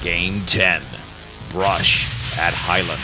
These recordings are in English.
Game 10, Brush at Highland.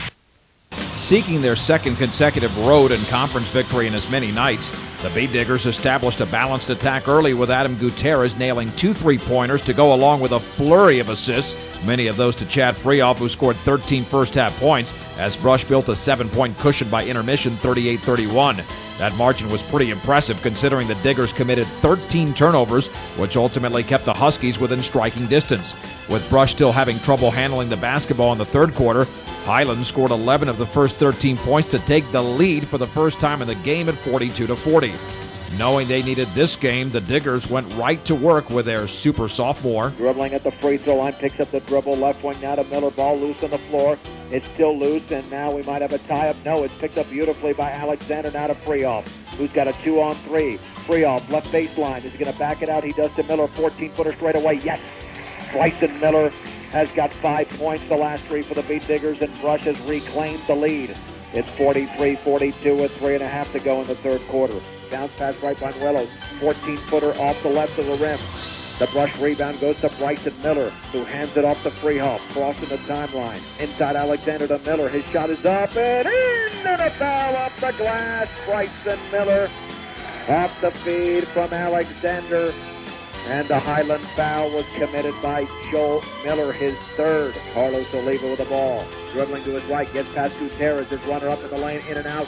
Seeking their second consecutive road and conference victory in as many nights, the Beetdiggers established a balanced attack early with Adam Gutierrez nailing 2 3-pointers to go along with a flurry of assists, many of those to Chad Freoff, who scored 13 first-half points as Brush built a 7-point cushion by intermission 38-31. That margin was pretty impressive considering the Diggers committed 13 turnovers, which ultimately kept the Huskies within striking distance. With Brush still having trouble handling the basketball in the third quarter, Highland scored 11 of the first 13 points to take the lead for the first time in the game at 42-40. Knowing they needed this game, the Diggers went right to work with their super sophomore. Dribbling at the free throw line, picks up the dribble, left wing now to Miller, ball loose on the floor. It's still loose, and now we might have a tie-up. No, it's picked up beautifully by Alexander, now to Freoff, who's got a 2-on-3. Freoff, left baseline, is he going to back it out? He does to Miller, 14-footer straight away, yes! Bryson Miller has got 5 points the last 3 for the Beetdiggers, and Brush has reclaimed the lead. It's 43-42 with 3.5 to go in the third quarter. Bounce pass right by Muello, 14-footer off the left of the rim. The Brush rebound goes to Bryson Miller, who hands it off to Freoff, crossing the timeline. Inside Alexander to Miller, his shot is up and in, and a foul off the glass. Bryson Miller off the feed from Alexander. And the Highland foul was committed by Joel Miller, his third. Carlos Oliva with the ball. Dribbling to his right, gets past Gutierrez, his runner up in the lane, in and out.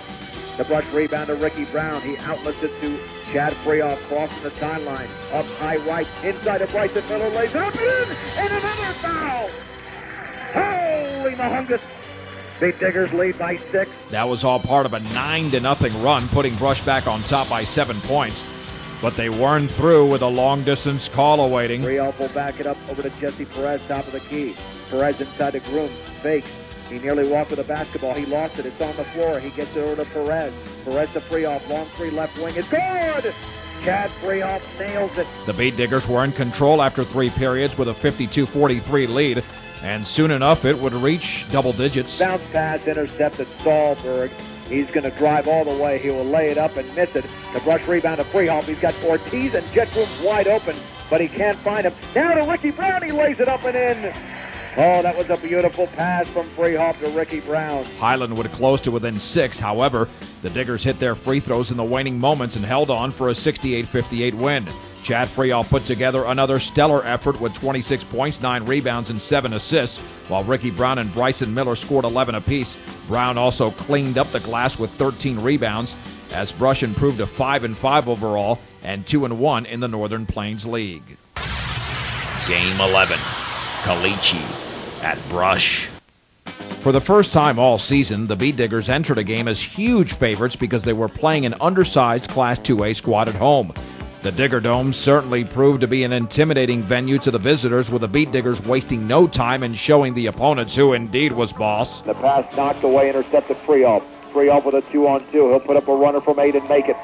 The Brush rebound to Ricky Brown. He outlets it to Chad Freoff, crossing the timeline. Up high right, inside of Bryson Miller, lays it up and in, and another foul! Holy mahungus! Beetdiggers lead by 6. That was all part of a 9-0 run, putting Brush back on top by 7 points. But they weren't through with a long-distance call awaiting. Freoff will back it up over to Jesse Perez, top of the key. Perez inside the groom, fakes. He nearly walked with the basketball. He lost it. It's on the floor. He gets it over to Perez. Perez to Freoff. Long 3 left wing. It's good! Chad Freoff nails it. The Beetdiggers were in control after 3 periods with a 52-43 lead, and soon enough it would reach double digits. Bounce pass intercepted Sahlberg. He's going to drive all the way. He will lay it up and miss it. The Brush rebound to Freoff. He's got Ortiz and Jetboom wide open, but he can't find him. Now to Ricky Brown. He lays it up and in. Oh, that was a beautiful pass from Freoff to Ricky Brown. Highland would close to within 6. However, the Diggers hit their free throws in the waning moments and held on for a 68-58 win. Chad Freoff put together another stellar effort with 26 points, 9 rebounds, and 7 assists, while Ricky Brown and Bryson Miller scored 11 apiece. Brown also cleaned up the glass with 13 rebounds, as Brush improved to 5-5 overall and 2-1 in the Northern Plains League. Game 11, Caliche at Brush. For the first time all season, the Beetdiggers entered a game as huge favorites because they were playing an undersized Class 2A squad at home. The Digger Dome certainly proved to be an intimidating venue to the visitors, with the Beetdiggers wasting no time in showing the opponents who indeed was boss. The pass knocked away, intercepted Freoff. Freoff with a 2-on-2. He'll put up a runner from 8 and make it.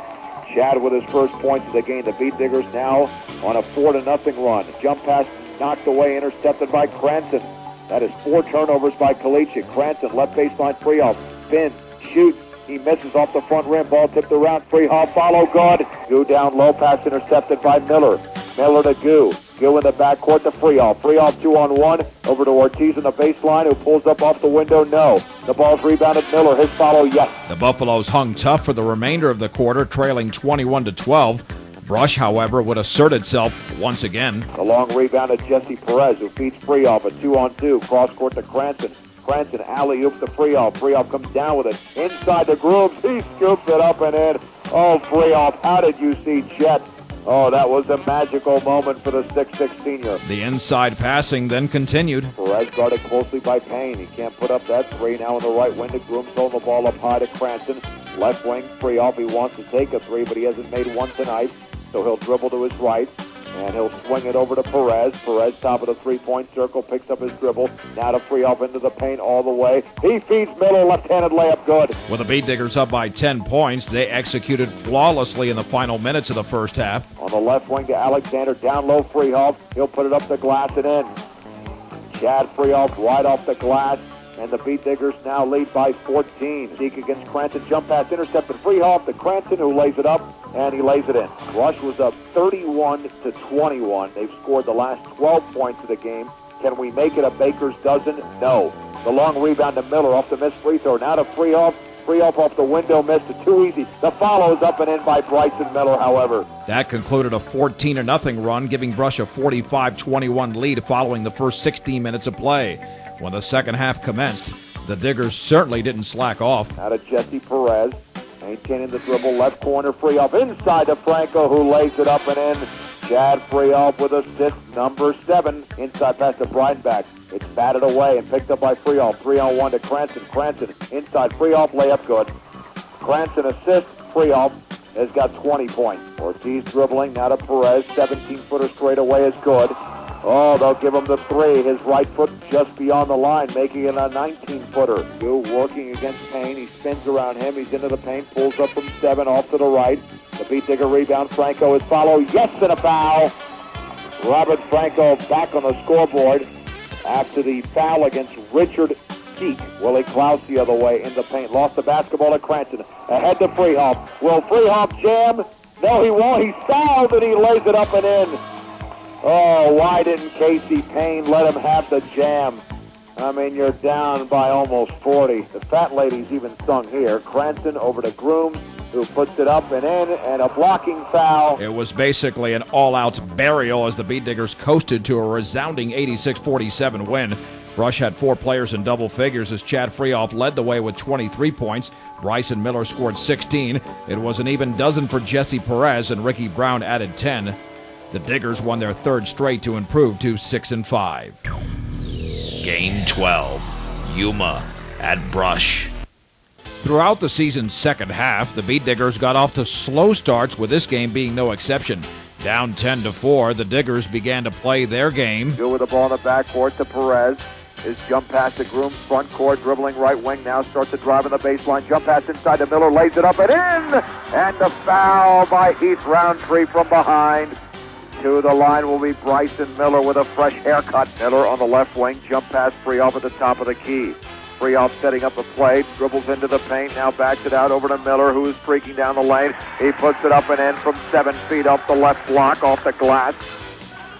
Chad with his first points of the game. The Beetdiggers now on a 4-0 run. Jump pass knocked away, intercepted by Cranston. That is 4 turnovers by Caliche. Cranston, left baseline, Freoff. Spin, shoot. He misses off the front rim. Ball tipped around. Freoff follow good. Goo down low. Pass intercepted by Miller. Miller to Goo. Goo in the backcourt to Freoff. Freoff 2-on-1. Over to Ortiz in the baseline, who pulls up off the window. No. The ball's rebounded. Miller. His follow, yes. The Buffaloes hung tough for the remainder of the quarter, trailing 21-12. Brush, however, would assert itself once again. The long rebound to Jesse Perez, who feeds Freoff. A 2-on-2. Cross court to Cranston. Cranston alley-oops to Freoff. Freoff comes down with it. Inside the grooves. He scoops it up and in. Oh, Freoff, how did you see Jet? Oh, that was a magical moment for the 6'6 senior. The inside passing then continued. Perez guarded closely by Payne. He can't put up that 3. Now in the right wing to Grooms, holding the ball up high to Cranston. Left wing, Freoff. He wants to take a 3, but he hasn't made one tonight. So he'll dribble to his right. And he'll swing it over to Perez. Perez, top of the 3-point circle, picks up his dribble. Now to Freoff into the paint all the way. He feeds Miller, left-handed layup, good. With the Beetdiggers up by 10 points, they executed flawlessly in the final minutes of the first half. On the left wing to Alexander, down low Freoff. He'll put it up the glass and in. Chad Freoff wide off the glass. And the Beetdiggers now lead by 14. Deke against Cranston. Jump pass intercepted. Freoff to Cranston, who lays it up, and he lays it in. Brush was up 31-21. They've scored the last 12 points of the game. Can we make it a baker's dozen? No. The long rebound to Miller off the missed free throw. Now to Freehoff. Freehoff off the window, missed it. Too easy. The follow is up and in by Bryson Miller, however. That concluded a 14-0 run, giving Brush a 45-21 lead following the first 16 minutes of play. When the second half commenced, the Diggers certainly didn't slack off. Now to Jesse Perez, maintaining the dribble, left corner, Freehoff inside to Franco, who lays it up and in. Chad Freehoff with assist number 7. Inside pass to Breidenbach. It's batted away and picked up by Freehoff. 3-on-1 to Cranston. Cranston inside Freehoff, layup good. Cranston assist. Freehoff has got 20 points. Ortiz dribbling, now to Perez. 17-footer straight away is good. Oh, they'll give him the 3. His right foot just beyond the line, making it a 19-footer. Gu working against Payne. He spins around him. He's into the paint. Pulls up from 7 off to the right. The Beetdigger rebound. Franco is follow. Yes, and a foul. Robert Franco back on the scoreboard after the foul against Richard Seek. Willie Klaus the other way in the paint. Lost the basketball to Cranston. Ahead to Freehoff. Will Freehoff jam? No, he won't. He's fouled and he lays it up and in. Oh, why didn't Casey Payne let him have the jam? I mean, you're down by almost 40. The fat lady's even sung here. Cranston over to Grooms, who puts it up and in, and a blocking foul. It was basically an all-out burial as the Beetdiggers coasted to a resounding 86-47 win. Brush had 4 players in double figures as Chad Freehoff led the way with 23 points. Bryson Miller scored 16. It was an even dozen for Jesse Perez, and Ricky Brown added 10. The Diggers won their 3rd straight to improve to 6-5. Game 12, Yuma at Brush. Throughout the season's second half, the Beetdiggers got off to slow starts, with this game being no exception. Down 10-4, the Diggers began to play their game. Gu with the ball in the backcourt to Perez. His jump pass to Grooms, front court, dribbling right wing, now starts to drive on the baseline. Jump pass inside to Miller, lays it up and in! And the foul by Heath Roundtree from behind. To the line will be Bryson Miller with a fresh haircut. Miller on the left wing, jump pass Freehoff at the top of the key. Freehoff setting up a play, dribbles into the paint, now backs it out over to Miller, who is streaking down the lane. He puts it up and in from 7 feet off the left block, off the glass.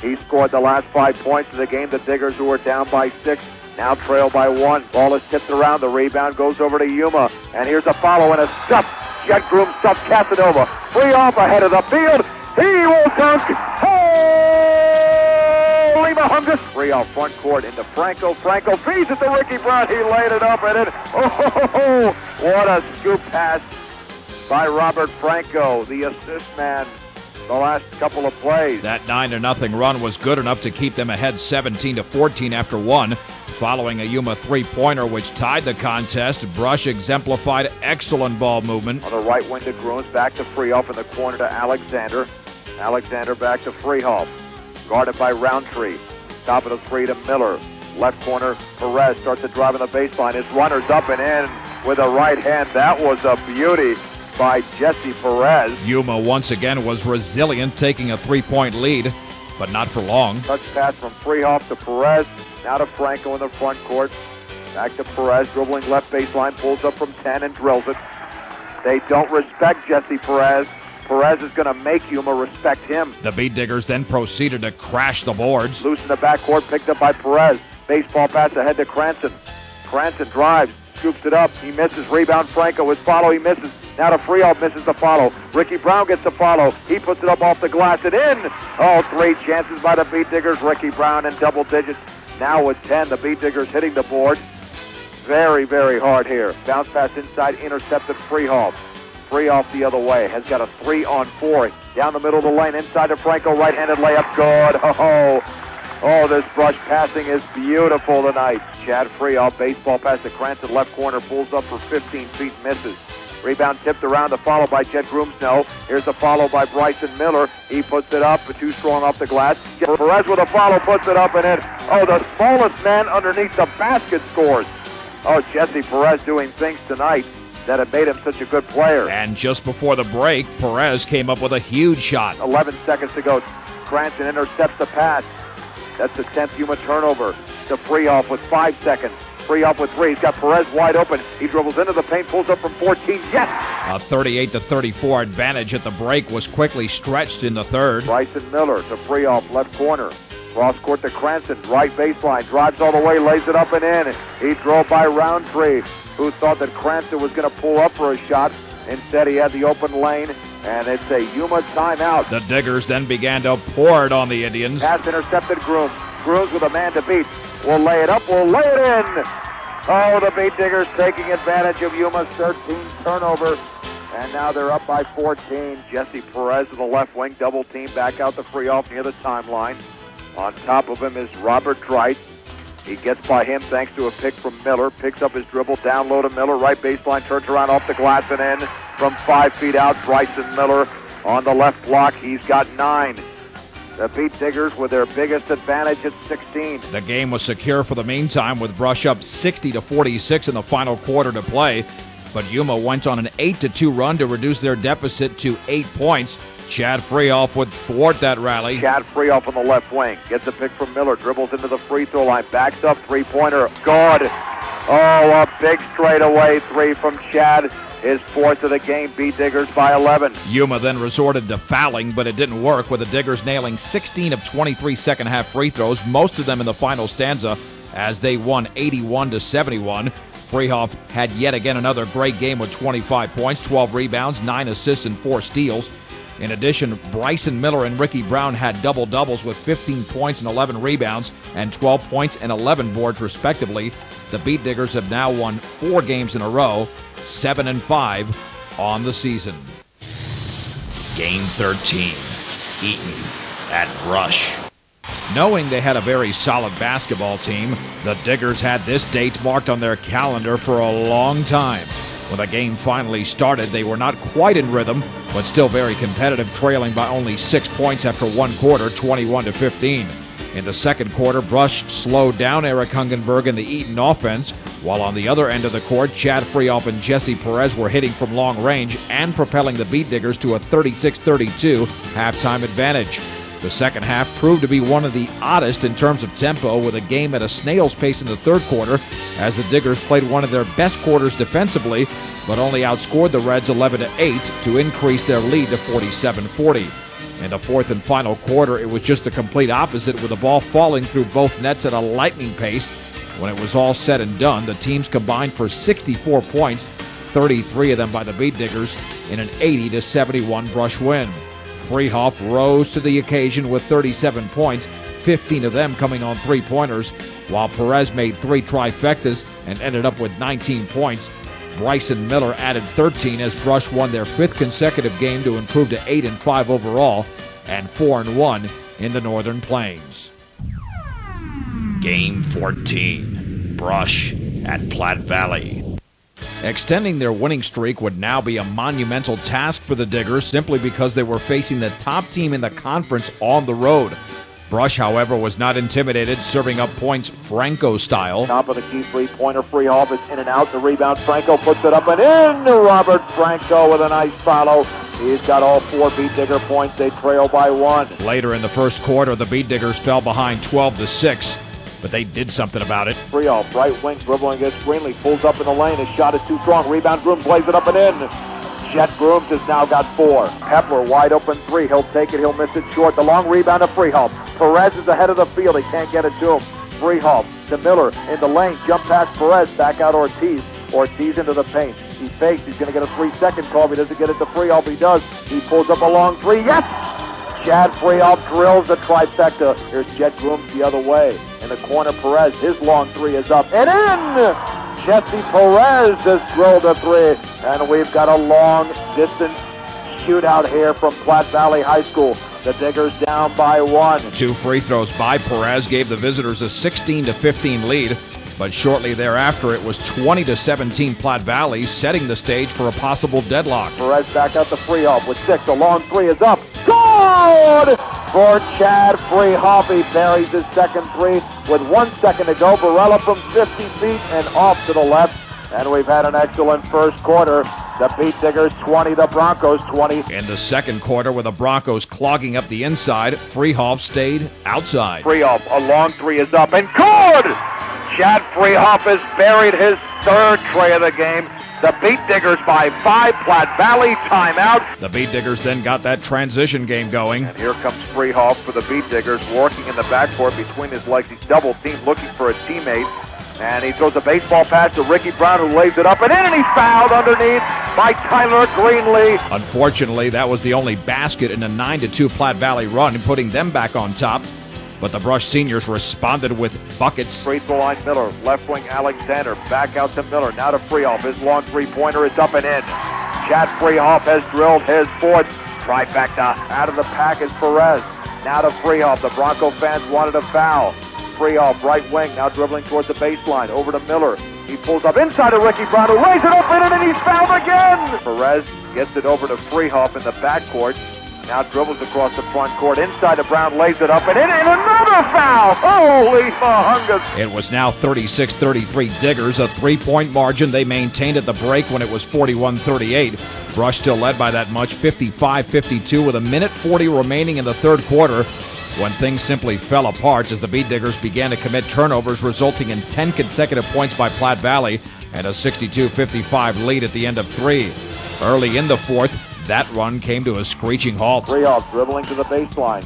He scored the last 5 points of the game. The Diggers, who were down by 6, now trail by 1. Ball is tipped around. The rebound goes over to Yuma. And here's a follow and a stuff. Jet Groom stuff Casanova. Freehoff ahead of the field. He will dunk. Oh, Lima Hungus. Freehoff front court into Franco. Franco feeds it to Ricky Brown. He laid it up and it. Oh, what a scoop pass by Robert Franco, the assist man, the last couple of plays. That 9-0 run was good enough to keep them ahead 17-14 after 1. Following a Yuma three-pointer which tied the contest, Brush exemplified excellent ball movement. On the right wing to Grooms, back to Freehoff in the corner to Alexander. Alexander back to Freehoff, guarded by Roundtree. Top of the 3 to Miller. Left corner, Perez starts to drive on the baseline. His runner's up and in with a right hand. That was a beauty by Jesse Perez. Yuma once again was resilient, taking a 3-point lead, but not for long. Touch pass from Freehoff to Perez. Now to Franco in the front court. Back to Perez, dribbling left baseline, pulls up from 10 and drills it. They don't respect Jesse Perez. Perez is going to make Yuma respect him. The Beetdiggers then proceeded to crash the boards. Loose in the backcourt, picked up by Perez. Baseball pass ahead to Cranston. Cranston drives, scoops it up. He misses. Rebound Franco. His follow, he misses. Now to Freehoff, misses the follow. Ricky Brown gets the follow. He puts it up off the glass and in. Oh, 3 chances by the Beetdiggers. Ricky Brown in double digits. Now with 10, the Beetdiggers hitting the board. Very, very hard here. Bounce pass inside, intercepted Freehoff. Freehoff the other way. Has got a 3-on-4. Down the middle of the lane, inside to Franco. Right-handed layup, good. Oh, this Brush passing is beautiful tonight. Chad Freehoff, baseball pass to Cranston, left corner, pulls up for 15 feet, misses. Rebound tipped around, the follow by Jet Grooms. No. Here's the follow by Bryson Miller. He puts it up, but too strong off the glass. Perez with a follow, puts it up and in. Oh, the smallest man underneath the basket scores. Oh, Jesse Perez doing things tonight that have made him such a good player. And just before the break, Perez came up with a huge shot. 11 seconds to go. Cranston intercepts the pass. That's the 10th Yuma turnover to Freehoff with 5 seconds. Freehoff with 3. He's got Perez wide open. He dribbles into the paint, pulls up from 14. Yes! A 38-34 advantage at the break was quickly stretched in the third. Bryson Miller to Freehoff, left corner. Cross court to Cranston, right baseline, drives all the way, lays it up and in. He drove by Roundtree, who thought that Cranston was going to pull up for a shot. Instead, he had the open lane, and it's a Yuma timeout. The Diggers then began to pour it on the Indians. Pass intercepted Grooms. Grooms with a man to beat. Will lay it up, will lay it in. Oh, the Beetdiggers taking advantage of Yuma's 13th turnover. And now they're up by 14. Jesse Perez in the left wing, double team back out the free off near the timeline. On top of him is Robert Dreit. He gets by him thanks to a pick from Miller. Picks up his dribble, down low to Miller. Right baseline, turns around off the glass and in. From 5 feet out, Bryson Miller on the left block. He's got 9. The Beetdiggers with their biggest advantage at 16. The game was secure for the meantime, with Brush up 60-46 in the final quarter to play. But Yuma went on an 8-2 run to reduce their deficit to 8 points. Chad Freehoff would thwart that rally. Chad Freehoff on the left wing. Gets a pick from Miller. Dribbles into the free throw line. Backs up. Three-pointer. Good. Oh, a big straightaway three from Chad. His 4th of the game. Beetdiggers by 11. Yuma then resorted to fouling, but it didn't work, with the Diggers nailing 16 of 23 second-half free throws, most of them in the final stanza, as they won 81-71. Freehoff had yet again another great game with 25 points, 12 rebounds, 9 assists, and 4 steals. In addition, Bryson Miller and Ricky Brown had double-doubles with 15 points and 11 rebounds and 12 points and 11 boards, respectively. The Beetdiggers have now won 4 games in a row, 7-5 on the season. Game 13. Eaton at Brush. Knowing they had a very solid basketball team, the Diggers had this date marked on their calendar for a long time. When the game finally started, they were not quite in rhythm, but still very competitive, trailing by only 6 points after one quarter, 21-15. In the second quarter, Brush slowed down Eric Hungenberg and the Eaton offense, while on the other end of the court, Chad Freehoff and Jesse Perez were hitting from long range and propelling the Beetdiggers to a 36-32 halftime advantage. The second half proved to be one of the oddest in terms of tempo, with a game at a snail's pace in the third quarter, as the Diggers played one of their best quarters defensively, but only outscored the Reds 11-8 to increase their lead to 47-40. In the fourth and final quarter, it was just the complete opposite, with the ball falling through both nets at a lightning pace. When it was all said and done, the teams combined for 64 points, 33 of them by the Beetdiggers, in an 80-71 Brush win. Freehoff rose to the occasion with 37 points, 15 of them coming on three-pointers, while Perez made 3 trifectas and ended up with 19 points. Bryson Miller added 13 as Brush won their 5th consecutive game to improve to 8-5 overall and 4-1 in the Northern Plains. Game 14. Brush at Platte Valley. Extending their winning streak would now be a monumental task for the Diggers, simply because they were facing the top team in the conference on the road. Brush, however, was not intimidated, serving up points Franco style. Top of the key three-pointer, Freehoff is in and out. The rebound, Franco puts it up and in. Robert Franco with a nice follow. He's got all 4 Beetdigger points. They trail by 1. Later in the first quarter, the Beetdiggers fell behind 12-6. But they did something about it. Freehoff, right wing, dribbling against Greenlee, pulls up in the lane. His shot is too strong. Rebound, Grooms lays it up and in. Jet Grooms has now got 4. Hepler, wide open 3. He'll take it. He'll miss it short. The long rebound to Freehoff. Perez is ahead of the field. He can't get it to him. Freehoff to Miller in the lane. Jump past Perez. Back out Ortiz. Ortiz into the paint. He fakes. He's going to get a 3-second call. If he doesn't get it to Freehoff, he does. He pulls up a long 3. Yes! Chad Freehoff drills the trifecta. Here's Jet Grooms the other way. In the corner, Perez, his long 3 is up and in! Jesse Perez has drilled a 3, and we've got a long distance shootout here from Platte Valley High School. The Diggers down by 1. 2 free throws by Perez gave the visitors a 16-15 lead, but shortly thereafter it was 20-17 Platte Valley, setting the stage for a possible deadlock. Perez back out to Freehoff with 6. The long 3 is up. Good for Chad Freehoff. He buries his second 3 with 1 second to go. Barella from 50 feet and off to the left. And we've had an excellent first quarter. The Beetdiggers 20, the Broncos 20. In the second quarter, with the Broncos clogging up the inside, Freehoff stayed outside. Freehoff, a long 3 is up and good! Chad Freehoff has buried his 3rd tray of the game. The Beetdiggers by 5. Platte Valley timeout. The Beetdiggers then got that transition game going. And here comes Freehoff for the Beetdiggers, working in the backcourt between his legs. He's double teamed, looking for a teammate. And he throws a baseball pass to Ricky Brown, who lays it up and in, and he's fouled underneath by Tyler Greenlee. Unfortunately, that was the only basket in a 9-2 Platte Valley run, putting them back on top. But the Brush seniors responded with buckets. Free throw line, Miller, left wing Alexander, back out to Miller, now to Freehoff. His long three-pointer is up and in. Chad Freehoff has drilled his fourth. Trifecta out of the pack is Perez. Now to Freehoff. The Bronco fans wanted a foul. Freehoff, right wing, now dribbling towards the baseline. Over to Miller. He pulls up inside of Ricky Brown, who lays it up in it, and he's fouled again. Perez gets it over to Freehoff in the backcourt. Now dribbles across the front court. Inside of Brown, lays it up and in, and another foul! Holy mahungus! It was now 36-33 Diggers, a three-point margin they maintained at the break when it was 41-38. Brush still led by that much, 55-52, with a minute 40 remaining in the third quarter, when things simply fell apart as the Beetdiggers began to commit turnovers, resulting in 10 consecutive points by Platte Valley and a 62-55 lead at the end of 3. Early in the fourth, that run came to a screeching halt. Freehoff dribbling to the baseline.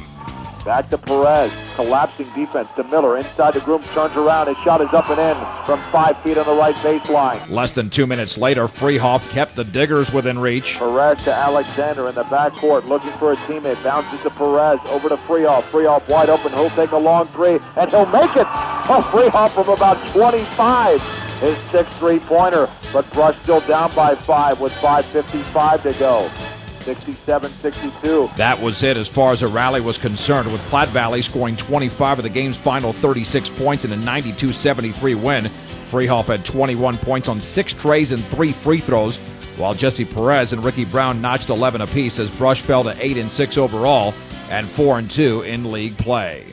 Back to Perez. Collapsing defense to Miller. Inside the groom, turns around. His shot is up and in from 5 feet on the right baseline. Less than 2 minutes later, Freehoff kept the Diggers within reach. Perez to Alexander in the backcourt, looking for a teammate. Bounces to Perez. Over to Freehoff. Freehoff wide open. He'll take a long three, and he'll make it. Oh, Freehoff from about 25. His 6th three-pointer, but Brush still down by 5 with 5:55 to go. 67-62. That was it as far as a rally was concerned, with Platte Valley scoring 25 of the game's final 36 points in a 92-73 win. Freehoff had 21 points on 6 trays and 3 free throws, while Jesse Perez and Ricky Brown notched 11 apiece as Brush fell to 8-6 overall and 4-2 in league play.